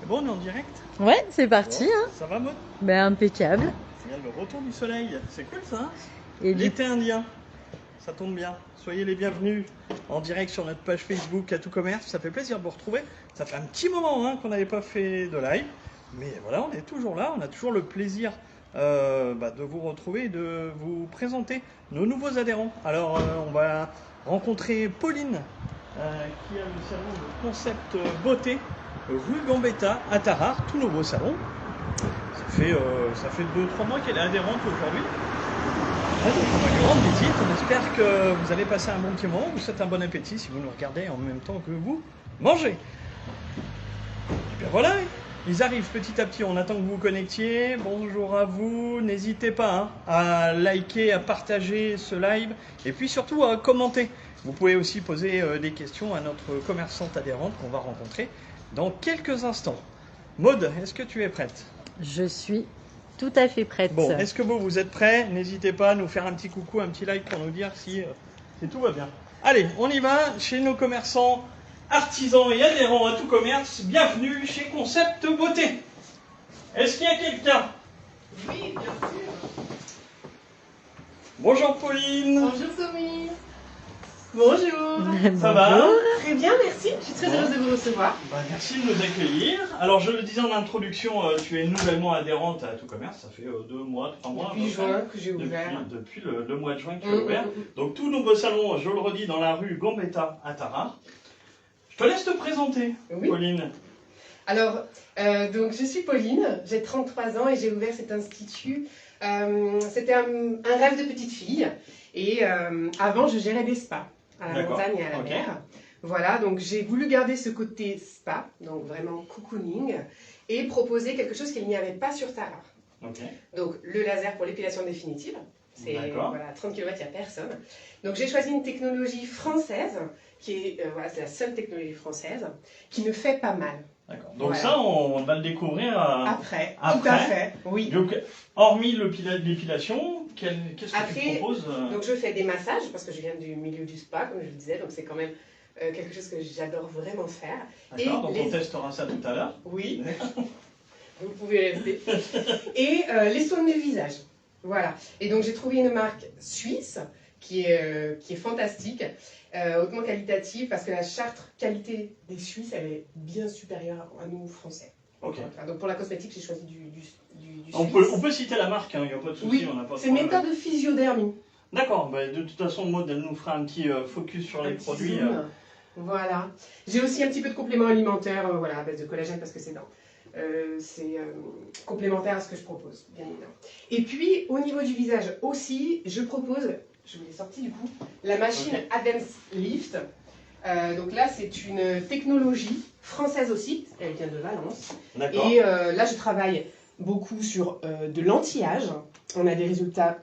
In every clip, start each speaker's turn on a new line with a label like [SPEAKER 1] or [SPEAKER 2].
[SPEAKER 1] C'est bon, on est en direct?
[SPEAKER 2] Ouais, c'est parti.
[SPEAKER 1] Bon,
[SPEAKER 2] Hein.
[SPEAKER 1] ça va, Maud?
[SPEAKER 2] Ben, impeccable.
[SPEAKER 1] C'est le retour du soleil. C'est cool ça.
[SPEAKER 2] Et
[SPEAKER 1] L'été indien. Ça tombe bien. Soyez les bienvenus en direct sur notre page Facebook À Tout Commerce. Ça fait plaisir de vous retrouver. Ça fait un petit moment qu'on n'avait pas fait de live. Mais voilà, on est toujours là. On a toujours le plaisir de vous retrouver et de vous présenter nos nouveaux adhérents. Alors, on va rencontrer Pauline qui a le salon de concept beauté rue Gambetta à Tarare, tout nouveau salon. Ça fait 2-3 mois qu'elle est adhérente aujourd'hui. Donc on va lui rendre visite. On espère que vous allez passer un bon petit moment. Vous souhaite un bon appétit si vous nous regardez en même temps que vous mangez. Et bien voilà, ils arrivent petit à petit. On attend que vous vous connectiez. Bonjour à vous. N'hésitez pas à liker, à partager ce live et puis surtout à commenter. Vous pouvez aussi poser des questions à notre commerçante adhérente qu'on va rencontrer dans quelques instants. Maud, est-ce que tu es prête?
[SPEAKER 2] je suis tout à fait prête.
[SPEAKER 1] Bon, est-ce que vous êtes prêts? N'hésitez pas à nous faire un petit coucou, un petit like pour nous dire si tout va bien. Allez, on y va chez nos commerçants, artisans et adhérents à Tout Commerce. Bienvenue chez Concept Beauté. Est-ce qu'il y a quelqu'un?
[SPEAKER 3] Oui, bien sûr.
[SPEAKER 1] Bonjour Pauline.
[SPEAKER 3] Bonjour Somi. Bonjour.
[SPEAKER 1] Ça va?
[SPEAKER 3] Très bien, merci. Je suis très heureuse de vous recevoir.
[SPEAKER 1] Merci de nous accueillir. Alors, je le disais en introduction, tu es nouvellement adhérente à Tout Commerce. Ça fait 2 mois, 3 mois.
[SPEAKER 3] Depuis juin que j'ai ouvert.
[SPEAKER 1] Depuis le mois de juin que tu as ouvert. Donc, tout nouveau salon, je le redis, dans la rue Gambetta à Tarare. Je te laisse te présenter,
[SPEAKER 3] Oui.
[SPEAKER 1] Pauline.
[SPEAKER 3] Alors, donc je suis Pauline, j'ai 33 ans et j'ai ouvert cet institut. C'était un rêve de petite fille. Et avant, je gérais des spas à la montagne et à la mer. Voilà, donc j'ai voulu garder ce côté spa, donc vraiment cocooning, et proposer quelque chose qu'il n'y avait pas sur Tarare. Donc le laser pour l'épilation définitive, c'est voilà, 30 km, il n'y a personne. Donc j'ai choisi une technologie française, qui est voilà, c'est la seule technologie française, qui ne fait pas mal.
[SPEAKER 1] D'accord. Donc voilà. Ça, on va le découvrir
[SPEAKER 3] après. Tout à fait, oui.
[SPEAKER 1] Donc, hormis l'épilation, qu'est-ce que tu proposes?
[SPEAKER 3] Donc je fais des massages, parce que je viens du milieu du spa, comme je le disais, donc c'est quand même quelque chose que j'adore vraiment faire.
[SPEAKER 1] D'accord, donc on testera ça tout à l'heure.
[SPEAKER 3] Oui, vous pouvez rester. Et les soins de visage, voilà. Et donc j'ai trouvé une marque suisse qui est fantastique, hautement qualitative, parce que la charte qualité des Suisses, elle est bien supérieure à nous Français.
[SPEAKER 1] Ok.
[SPEAKER 3] Donc pour la cosmétique, j'ai choisi du
[SPEAKER 1] on peut citer la marque, il n'y a pas de souci.
[SPEAKER 3] Oui, c'est méthode physiodermie.
[SPEAKER 1] D'accord, bah, de toute façon, Maud, elle nous fera un petit focus sur les produits.
[SPEAKER 3] Voilà. J'ai aussi un petit peu de compléments alimentaires, voilà, à base de collagène, parce que c'est complémentaire à ce que je propose, bien évidemment. Et puis, au niveau du visage aussi, je propose, je vous l'ai sorti du coup, la machine Advanced Lift. Donc là, c'est une technologie française aussi, elle vient de Valence. Et là, je travaille beaucoup sur de l'anti-âge. On a des résultats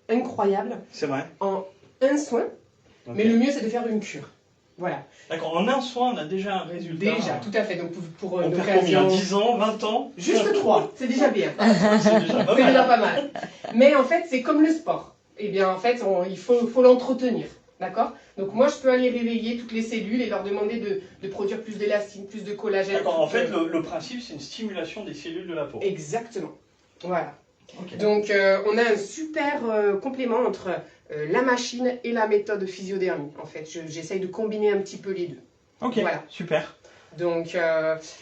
[SPEAKER 3] incroyables.
[SPEAKER 1] C'est vrai.
[SPEAKER 3] En un soin, mais le mieux, c'est de faire une cure. Voilà.
[SPEAKER 1] D'accord, en un soin, on a déjà un résultat.
[SPEAKER 3] Déjà, tout à fait. Donc pour
[SPEAKER 1] on
[SPEAKER 3] une
[SPEAKER 1] perd combien, 10 ans, 20 ans?
[SPEAKER 3] Juste 3, c'est déjà bien.
[SPEAKER 1] C'est déjà pas mal.
[SPEAKER 3] C'est déjà pas mal. Mais en fait, c'est comme le sport. Eh bien, en fait, il faut l'entretenir. D'accord? Donc moi, je peux aller réveiller toutes les cellules et leur demander de produire plus d'élastine, plus de collagène.
[SPEAKER 1] D'accord, en fait, le principe, c'est une stimulation des cellules de la peau.
[SPEAKER 3] Exactement. Voilà. Donc, on a un super complément entre la machine et la méthode physiodermie. En fait, j'essaye de combiner un petit peu les deux.
[SPEAKER 1] Ok, voilà. Super.
[SPEAKER 3] Donc,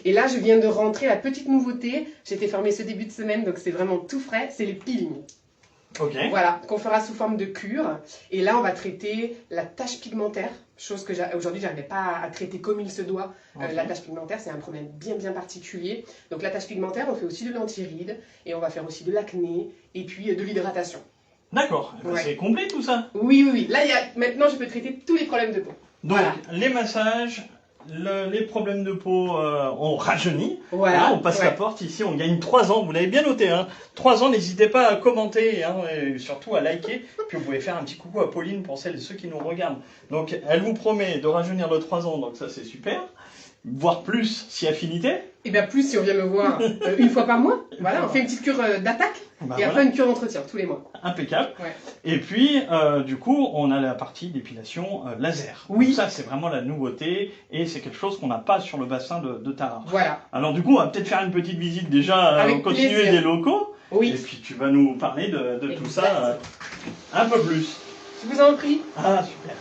[SPEAKER 3] et là, je viens de rentrer la petite nouveauté. J'étais fermée ce début de semaine, donc c'est vraiment tout frais. C'est les peelings. Voilà, qu'on fera sous forme de cure. Et là, on va traiter la tache pigmentaire, chose que aujourd'hui, je n'arrivais pas à traiter comme il se doit. La tache pigmentaire, c'est un problème bien particulier. Donc la tache pigmentaire, on fait aussi de l'anti-rides, et on va faire aussi de l'acné, et puis de l'hydratation.
[SPEAKER 1] D'accord, c'est complet tout ça?
[SPEAKER 3] Oui. Là, maintenant, je peux traiter tous les problèmes de peau.
[SPEAKER 1] Donc, les massages, les problèmes de peau, on rajeunit.
[SPEAKER 3] Voilà.
[SPEAKER 1] Là, on passe la porte. Ici, on gagne 3 ans. Vous l'avez bien noté. 3 ans, n'hésitez pas à commenter et surtout à liker. Puis vous pouvez faire un petit coucou à Pauline pour celles et ceux qui nous regardent. Donc, elle vous promet de rajeunir de 3 ans. Donc ça, c'est super. voire plus si affinité.
[SPEAKER 3] Et bien plus si on vient me voir une fois par mois. Voilà, on fait une petite cure d'attaque
[SPEAKER 1] Bah,
[SPEAKER 3] et après une cure d'entretien tous les mois.
[SPEAKER 1] Impeccable.
[SPEAKER 3] Ouais.
[SPEAKER 1] Et puis, du coup, on a la partie d'épilation laser.
[SPEAKER 3] Oui.
[SPEAKER 1] Donc ça, c'est vraiment la nouveauté et c'est quelque chose qu'on n'a pas sur le bassin de Tara.
[SPEAKER 3] Voilà.
[SPEAKER 1] Alors du coup, on va peut-être faire une petite visite déjà,
[SPEAKER 3] Avec
[SPEAKER 1] continuer
[SPEAKER 3] plaisir.
[SPEAKER 1] des locaux.
[SPEAKER 3] Oui.
[SPEAKER 1] Et puis tu vas nous parler de tout
[SPEAKER 3] Exact.
[SPEAKER 1] ça un peu plus.
[SPEAKER 3] Je vous en prie.
[SPEAKER 1] Ah, super.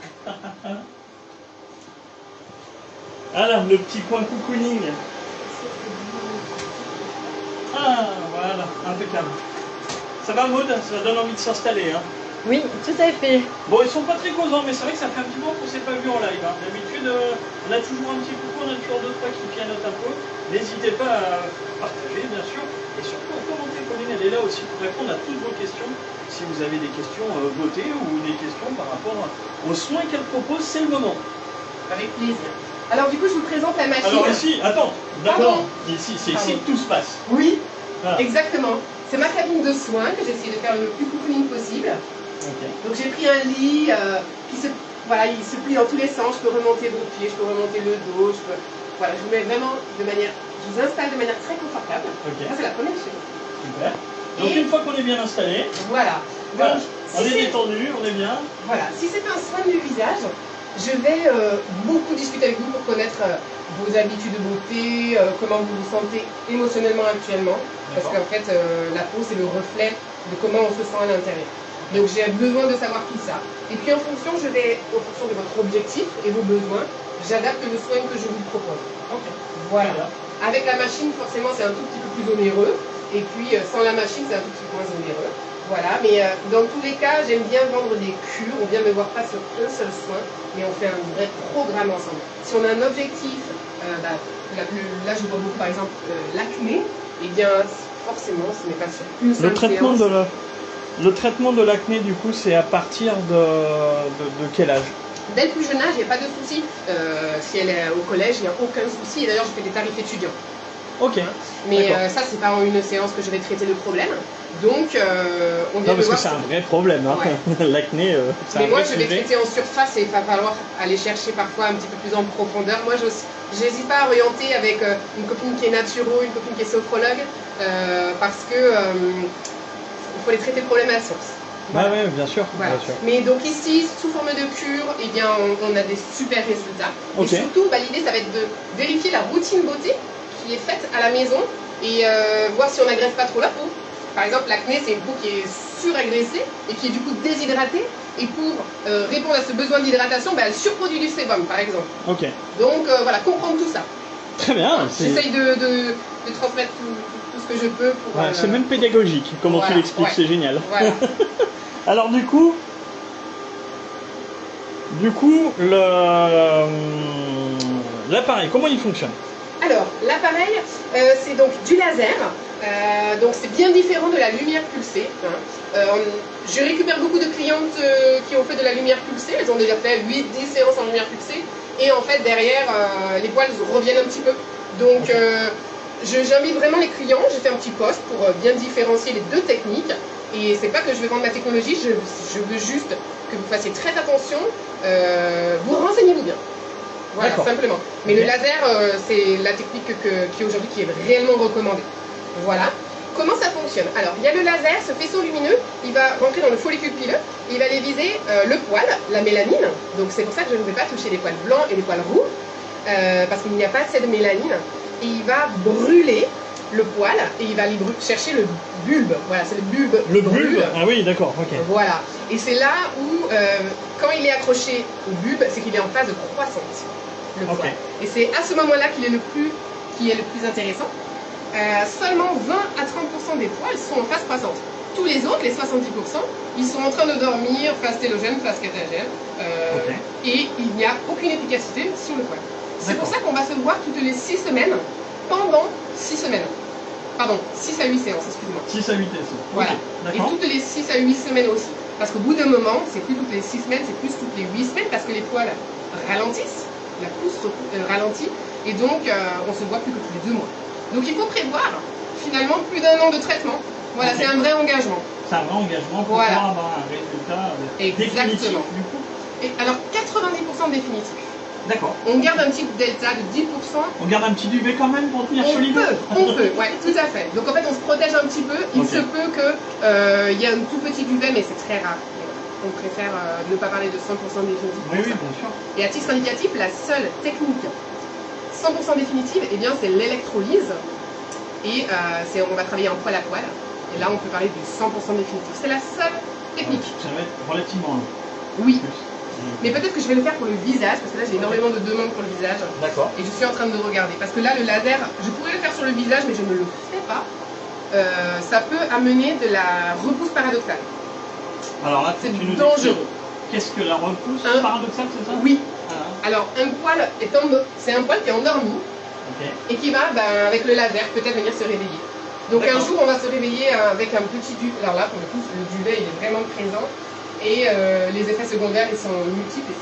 [SPEAKER 1] Alors, le petit coin cocooning. Ah, voilà, impeccable. Ça va, Maud? Ça donne envie de s'installer, hein?
[SPEAKER 2] Oui, tout à fait.
[SPEAKER 1] Bon, ils sont pas très causants, mais c'est vrai que ça fait un petit moment qu'on s'est pas vu en live. Hein. D'habitude, on a toujours un petit coucou, on a toujours deux, trois qui pianotent un peu. N'hésitez pas à partager, bien sûr. Et surtout à commenter. Pauline, elle est là aussi pour répondre à toutes vos questions. Si vous avez des questions votées ou des questions par rapport aux soins qu'elle propose, c'est le moment.
[SPEAKER 3] Avec plaisir. Alors du coup, je vous présente la machine.
[SPEAKER 1] Alors ici, attends, d'accord.
[SPEAKER 3] Pardon.
[SPEAKER 1] Ici, c'est ici que tout se passe.
[SPEAKER 3] Oui,
[SPEAKER 1] Voilà.
[SPEAKER 3] exactement. C'est ma cabine de soins que j'ai essayé de faire le plus cocooning possible.
[SPEAKER 1] Ok.
[SPEAKER 3] Donc j'ai pris un lit qui se, voilà, il se plie dans tous les sens. Je peux remonter vos pieds, je peux remonter le dos. Voilà, je vous mets vraiment de manière, je vous installe de manière très confortable.
[SPEAKER 1] Ok.
[SPEAKER 3] Ça c'est la première chose.
[SPEAKER 1] Super. Donc
[SPEAKER 3] Et-
[SPEAKER 1] une fois qu'on est bien installé,
[SPEAKER 3] Voilà.
[SPEAKER 1] voilà,
[SPEAKER 3] Donc,
[SPEAKER 1] on
[SPEAKER 3] si
[SPEAKER 1] est
[SPEAKER 3] c'est-
[SPEAKER 1] détendu, on est bien.
[SPEAKER 3] Voilà, si c'est un soin du visage, je vais beaucoup discuter avec vous pour connaître vos habitudes de beauté, comment vous vous sentez émotionnellement actuellement. Parce
[SPEAKER 1] D'accord.
[SPEAKER 3] qu'en fait, la peau, c'est le reflet de comment on se sent à l'intérieur. Donc j'ai besoin de savoir tout ça. Et puis en fonction de votre objectif et vos besoins, j'adapte le soin que je vous propose.
[SPEAKER 1] Ok.
[SPEAKER 3] Voilà.
[SPEAKER 1] Très bien.
[SPEAKER 3] Avec la machine, forcément, c'est un tout petit peu plus onéreux. Et puis sans la machine, c'est un tout petit peu moins onéreux. Voilà, mais dans tous les cas, j'aime bien vendre des cures. On vient me voir pas sur un seul soin, mais on fait un vrai programme ensemble. Si on a un objectif, là je vois beaucoup par exemple l'acné, et bien forcément ce n'est pas sur une seule séance.
[SPEAKER 1] Le traitement de l'acné, du coup, c'est à partir de quel âge?
[SPEAKER 3] Dès le plus jeune âge, il n'y a pas de souci. Si elle est au collège, il n'y a aucun souci. Et d'ailleurs, je fais des tarifs étudiants.
[SPEAKER 1] Ok.
[SPEAKER 3] Mais
[SPEAKER 1] D'accord.
[SPEAKER 3] ça, c'est pas en une séance que je vais traiter le problème. Donc, on vient
[SPEAKER 1] Non,
[SPEAKER 3] me
[SPEAKER 1] parce que
[SPEAKER 3] voir.
[SPEAKER 1] c'est un vrai problème, hein. L'acné, c'est un
[SPEAKER 3] Mais moi,
[SPEAKER 1] vrai
[SPEAKER 3] je vais
[SPEAKER 1] sujet.
[SPEAKER 3] traiter en surface et il va falloir aller chercher parfois un petit peu plus en profondeur. Moi, j'hésite pas à orienter avec une copine qui est naturo, une copine qui est sophrologue, parce que il faut les traiter le problème à la source.
[SPEAKER 1] Bah ouais, bien sûr,
[SPEAKER 3] Voilà.
[SPEAKER 1] bien sûr.
[SPEAKER 3] Mais donc ici, sous forme de cure, eh bien, on a des super résultats.
[SPEAKER 1] Ok.
[SPEAKER 3] Et surtout, l'idée, ça va être de vérifier la routine beauté qui est faite à la maison et voir si on n'agresse pas trop la peau. Par exemple, l'acné, c'est une peau qui est suragressée et qui est du coup déshydratée. Et pour répondre à ce besoin d'hydratation, elle surproduit du sébum, par exemple.
[SPEAKER 1] Ok.
[SPEAKER 3] Donc voilà, comprendre tout ça.
[SPEAKER 1] Très bien.
[SPEAKER 3] J'essaye de transmettre tout ce que je peux pour...
[SPEAKER 1] Ouais, c'est même pédagogique, comment tu
[SPEAKER 3] voilà,
[SPEAKER 1] l'expliques,
[SPEAKER 3] ouais.
[SPEAKER 1] c'est génial.
[SPEAKER 3] Voilà.
[SPEAKER 1] Alors du coup, l'appareil, comment il fonctionne?
[SPEAKER 3] Alors, l'appareil, c'est donc du laser. Donc c'est bien différent de la lumière pulsée. Hein. Je récupère beaucoup de clientes qui ont fait de la lumière pulsée. Elles ont déjà fait 8-10 séances en lumière pulsée. Et en fait, derrière, les poils reviennent un petit peu. Donc, j'invite vraiment les clients. J'ai fait un petit post pour bien différencier les deux techniques. Et c'est pas que je vais vendre ma technologie, je veux juste que vous fassiez très attention. Vous renseignez-vous bien. Voilà, simplement. Mais le laser, c'est la technique qui aujourd'hui qui est réellement recommandée. Voilà. Comment ça fonctionne? Alors, il y a le laser, ce faisceau lumineux, il va rentrer dans le follicule pileux, il va aller viser le poil, la mélanine. Donc c'est pour ça que je ne vais pas toucher les poils blancs et les poils roux, parce qu'il n'y a pas assez de mélanine. Et il va brûler le poil et il va aller chercher le bulbe. Voilà, c'est le bulbe.
[SPEAKER 1] Le bulbe? Ah oui, d'accord, ok.
[SPEAKER 3] Voilà. Et c'est là où, quand il est accroché au bulbe, c'est qu'il est en phase de croissance, le poil. Et c'est à ce moment-là qu'il est le plus intéressant. Seulement 20 à 30% des poils sont en phase croissante. Tous les autres, les 70%, ils sont en train de dormir, phase télogène, phase catagène, et il n'y a aucune efficacité sur le poil. C'est pour ça qu'on va se voir toutes les 6 semaines, pendant 6 semaines. Pardon, 6 à 8 séances, excusez-moi.
[SPEAKER 1] 6 à 8 séances.
[SPEAKER 3] Voilà. Et toutes les 6 à 8 semaines aussi. Parce qu'au bout d'un moment, c'est plus toutes les 6 semaines, c'est plus toutes les 8 semaines, parce que les poils ralentissent, la pousse ralentit, et donc on se voit plus que tous les 2 mois. Donc il faut prévoir finalement plus d'un an de traitement. Voilà, c'est un vrai engagement.
[SPEAKER 1] C'est un vrai engagement pour pouvoir avoir un résultat définitif du coup.
[SPEAKER 3] Et alors 90% définitif.
[SPEAKER 1] D'accord.
[SPEAKER 3] On garde un petit delta de 10%.
[SPEAKER 1] On garde un petit duvet quand même pour tenir solide.
[SPEAKER 3] On peut, ouais, tout à fait. Donc en fait, on se protège un petit peu. Il se peut que y a un tout petit duvet, mais c'est très rare. On préfère ne pas parler de 100% définitif.
[SPEAKER 1] Oui, oui, bien sûr.
[SPEAKER 3] Et à titre indicatif, la seule technique 100% définitive, eh bien, c'est l'électrolyse. Et on va travailler en poil à poil. Et là, on peut parler du 100% définitif. C'est la seule technique.
[SPEAKER 1] Ça va être relativement long.
[SPEAKER 3] Oui. Mais peut-être que je vais le faire pour le visage, parce que là j'ai énormément de demandes pour le visage.
[SPEAKER 1] D'accord.
[SPEAKER 3] Et je suis en train de regarder. Parce que là, le laser, je pourrais le faire sur le visage, mais je ne le fais pas. Ça peut amener de la repousse paradoxale.
[SPEAKER 1] Alors là,
[SPEAKER 3] C'est
[SPEAKER 1] tu nous
[SPEAKER 3] dangereux.
[SPEAKER 1] Qu'est-ce que la repousse paradoxale, c'est ça?
[SPEAKER 3] Oui.
[SPEAKER 1] Ah.
[SPEAKER 3] Alors, c'est un poil qui est endormi et qui va, avec le laser, peut-être venir se réveiller. Donc un jour, on va se réveiller avec un petit duvet. Alors là, pour le coup, le duvet, il est vraiment présent. Et les effets secondaires, ils sont multiples et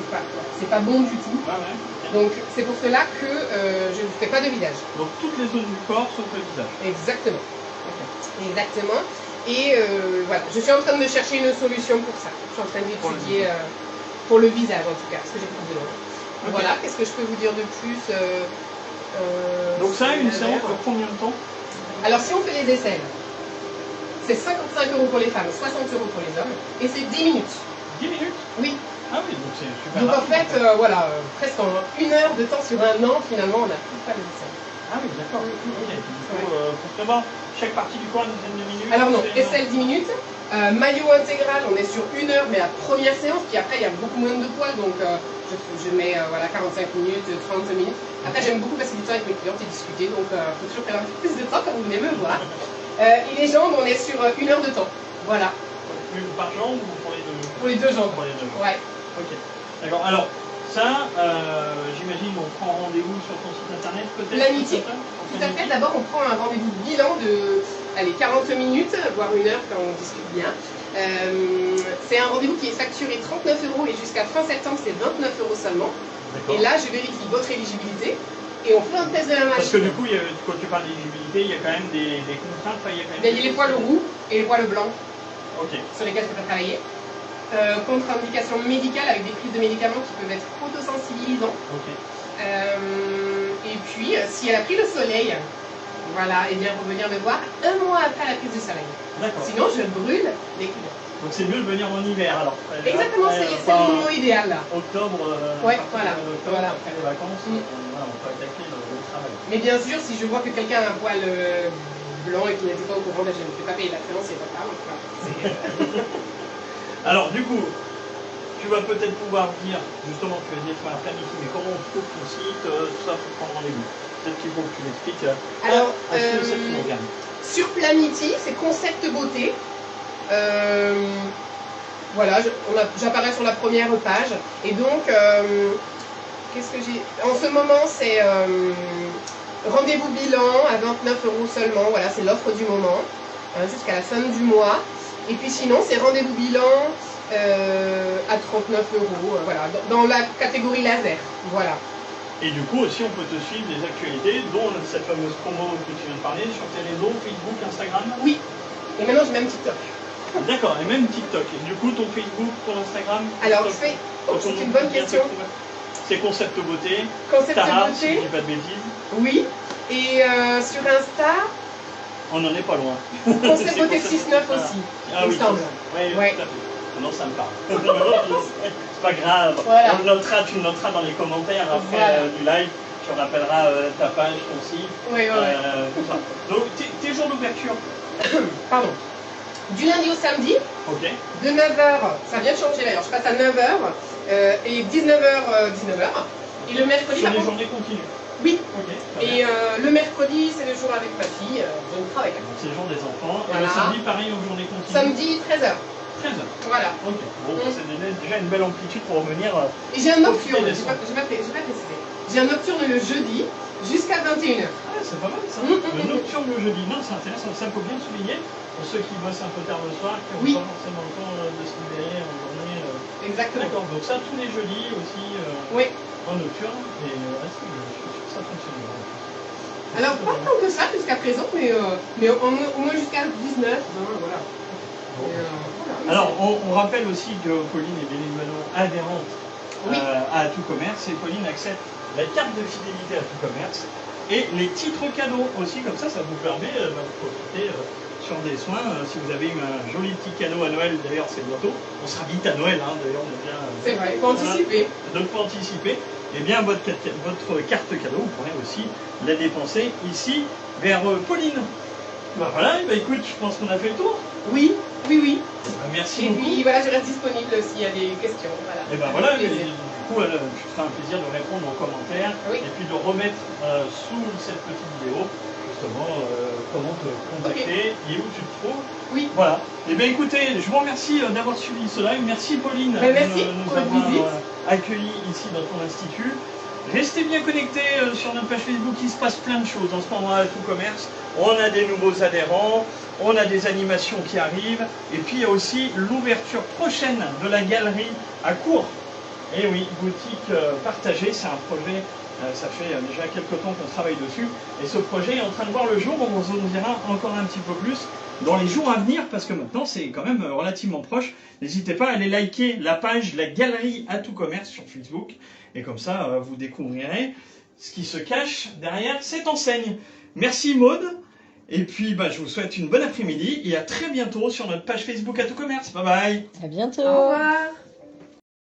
[SPEAKER 3] c'est pas bon du tout.
[SPEAKER 1] Ah ouais.
[SPEAKER 3] Donc c'est pour cela que je ne fais pas de visage.
[SPEAKER 1] Donc toutes les zones du corps sauf le visage.
[SPEAKER 3] Exactement. Exactement. Et voilà, je suis en train de me chercher une solution pour ça. Je suis en train d'étudier pour le visage en tout cas, parce que j'ai plus besoin. Voilà, qu'est-ce que je peux vous dire de plus
[SPEAKER 1] Donc ça, une séance pour combien de temps?
[SPEAKER 3] Alors si on fait les aisselles, c'est 55 € pour les femmes, 60 € pour les hommes, et c'est 10 minutes.
[SPEAKER 1] 10 minutes?
[SPEAKER 3] Oui.
[SPEAKER 1] Ah oui, donc c'est super.
[SPEAKER 3] Donc en fait, voilà, presque en 1 heure de temps sur un an, finalement, on a tout fait les aisselles.
[SPEAKER 1] Ah oui, d'accord. Ok. Du coup, pour savoir chaque partie du corps, une dizaine de minutes.
[SPEAKER 3] Alors non, aisselle 10 minutes. Maillot intégral, on est sur 1 heure, mais la première séance, puis après il y a beaucoup moins de poids, donc je mets voilà, 45 minutes, 30 minutes. Après j'aime beaucoup passer du temps avec mes clientes et discuter, donc il faut toujours faire un peu plus de temps quand vous venez me voir. Et les jambes, on est sur 1 heure de temps. Voilà.
[SPEAKER 1] Une par jambe ou pour les deux?
[SPEAKER 3] Pour les deux jambes.
[SPEAKER 1] Pour les deux jambes.
[SPEAKER 3] Ouais.
[SPEAKER 1] Ok. D'accord. Alors, ça, j'imagine, on prend rendez-vous sur ton site internet peut-être?
[SPEAKER 3] Planifié. Tout à fait. D'abord, on prend un rendez-vous bilan de 40 minutes, voire 1 heure quand on discute bien. C'est un rendez-vous qui est facturé 39 € et jusqu'à fin septembre, c'est 29 € seulement. Et là, je vérifie votre éligibilité et on fait un test de la machine.
[SPEAKER 1] Parce que du coup, quand tu parles d'éligibilité, il y a quand même des contraintes. Il y a quand même
[SPEAKER 3] il y a les poils roux et les poils blancs sur lesquels je peux travailler. Contre-indication médicale avec des prises de médicaments qui peuvent être photosensibilisants. Et puis, si elle a pris le soleil, voilà, et bien revenir me voir 1 mois après la prise du soleil. Sinon, je brûle les couleurs.
[SPEAKER 1] Donc c'est mieux de venir en hiver alors.
[SPEAKER 3] Exactement, c'est le moment idéal là.
[SPEAKER 1] Octobre,
[SPEAKER 3] voilà,
[SPEAKER 1] après les vacances, on peut attaquer le travail.
[SPEAKER 3] Mais bien sûr, si je vois que quelqu'un a un poil blanc et qu'il n'était pas au courant, je ne vais pas payer la créance, c'est pas grave.
[SPEAKER 1] Alors du coup, tu vas peut-être pouvoir dire, justement, tu vas dire sur la planification, mais comment on trouve ton site, tout ça pour prendre rendez-vous. Peut-être qu'il faut que tu l'expliques.
[SPEAKER 3] Alors,
[SPEAKER 1] qui
[SPEAKER 3] sur Planity, c'est Concept Beauté. Voilà, j'apparais sur la première page. Et donc, qu'est-ce que j'ai? En ce moment, c'est rendez-vous bilan à 29 € seulement. Voilà, c'est l'offre du moment, jusqu'à la fin du mois. Et puis sinon, c'est rendez-vous bilan à 39 €, voilà, dans la catégorie laser. Voilà.
[SPEAKER 1] Et du coup aussi on peut te suivre des actualités, dont cette fameuse promo que tu viens de parler sur tes réseaux, Facebook, Instagram.
[SPEAKER 3] Oui, et maintenant je mets même TikTok.
[SPEAKER 1] D'accord, et même TikTok. Et du coup ton Facebook, ton Instagram?
[SPEAKER 3] Alors c'est une bonne question.
[SPEAKER 1] C'est Concept Beauté.
[SPEAKER 3] Concept
[SPEAKER 1] Tara,
[SPEAKER 3] Beauté.
[SPEAKER 1] si je dis pas de bêtises.
[SPEAKER 3] Oui, et sur Insta.
[SPEAKER 1] On n'en est pas loin.
[SPEAKER 3] Concept Beauté 6-9 aussi, il me semble.
[SPEAKER 1] Oui, tout à fait. Non, ça me parle. C'est pas grave.
[SPEAKER 3] Voilà.
[SPEAKER 1] On le notera, tu le noteras dans les commentaires après du live. Tu rappelleras ta page, ton site.
[SPEAKER 3] Oui,
[SPEAKER 1] tout ça. Donc, tes jours d'ouverture?
[SPEAKER 3] Pardon. Du lundi au samedi. De 9h, ça vient de changer d'ailleurs, je passe à 9h et 19h. Et le mercredi.
[SPEAKER 1] Sur les journées continues?
[SPEAKER 3] Oui. Et le mercredi, c'est le jour avec ma fille, je ne travaille pas.
[SPEAKER 1] C'est le jour des enfants.
[SPEAKER 3] Voilà.
[SPEAKER 1] Et le samedi, pareil, aux journées continues?
[SPEAKER 3] Samedi, 13h.
[SPEAKER 1] 13h.
[SPEAKER 3] Voilà.
[SPEAKER 1] Ok. Bon, c'est déjà une belle amplitude pour revenir.
[SPEAKER 3] Et j'ai un nocturne, j'ai pas précisé. J'ai un nocturne le jeudi jusqu'à 21h.
[SPEAKER 1] Ah, c'est pas mal ça. Le nocturne le jeudi. Non, c'est intéressant. Ça faut bien souligner pour ceux qui bossent un peu tard le soir, qui n'ont pas forcément le temps de se libérer en journée.
[SPEAKER 3] Exactement.
[SPEAKER 1] D'accord. Donc ça, tous les jeudis aussi. En nocturne. Et je suis sûr que ça fonctionne bien.
[SPEAKER 3] Alors, pas tant que ça jusqu'à présent, mais au moins jusqu'à 19. Voilà.
[SPEAKER 1] Alors, on rappelle aussi que Pauline est bien évidemment adhérente
[SPEAKER 3] Oui.
[SPEAKER 1] à tout commerce. Et Pauline accepte la carte de fidélité à tout commerce et les titres cadeaux aussi. Comme ça vous permet de profiter sur des soins. Si vous avez eu un joli petit cadeau à Noël, d'ailleurs c'est bientôt, on sera vite à Noël, hein, d'ailleurs on est bien...
[SPEAKER 3] C'est vrai, il faut anticiper.
[SPEAKER 1] Donc pour anticiper, eh bien votre carte cadeau, vous pourrez aussi la dépenser ici vers Pauline. Bah voilà, bah écoute, je pense qu'on a fait le tour.
[SPEAKER 3] Oui, oui, oui.
[SPEAKER 1] Bah, merci
[SPEAKER 3] Et
[SPEAKER 1] beaucoup.
[SPEAKER 3] puis voilà, je reste disponible s'il y a des questions. Voilà.
[SPEAKER 1] Et ben voilà,
[SPEAKER 3] Avec
[SPEAKER 1] du
[SPEAKER 3] plaisir.
[SPEAKER 1] coup, je ferai un plaisir de répondre aux commentaires
[SPEAKER 3] Oui.
[SPEAKER 1] et puis de remettre sous cette petite vidéo justement comment te contacter et où tu te trouves.
[SPEAKER 3] Oui.
[SPEAKER 1] Voilà. Et bien écoutez, je vous remercie d'avoir suivi ce live. Merci Pauline
[SPEAKER 3] Merci
[SPEAKER 1] de nous
[SPEAKER 3] pour votre
[SPEAKER 1] avoir
[SPEAKER 3] visite.
[SPEAKER 1] accueillis ici dans ton institut. Restez bien connectés sur notre page Facebook, il se passe plein de choses en ce moment à tout commerce. On a des nouveaux adhérents, on a des animations qui arrivent, et puis il y a aussi l'ouverture prochaine de la galerie à Cours. Et oui, boutique partagée, c'est un projet, ça fait déjà quelques temps qu'on travaille dessus, et ce projet est en train de voir le jour, on vous en dira encore un petit peu plus dans les jours à venir, parce que maintenant c'est quand même relativement proche. N'hésitez pas à aller liker la page La Galerie à tout commerce sur Facebook, et comme ça vous découvrirez ce qui se cache derrière cette enseigne. Merci Maude, et puis je vous souhaite une bonne après-midi, et à très bientôt sur notre page Facebook à tout commerce. Bye bye.
[SPEAKER 2] À bientôt.
[SPEAKER 3] Au revoir.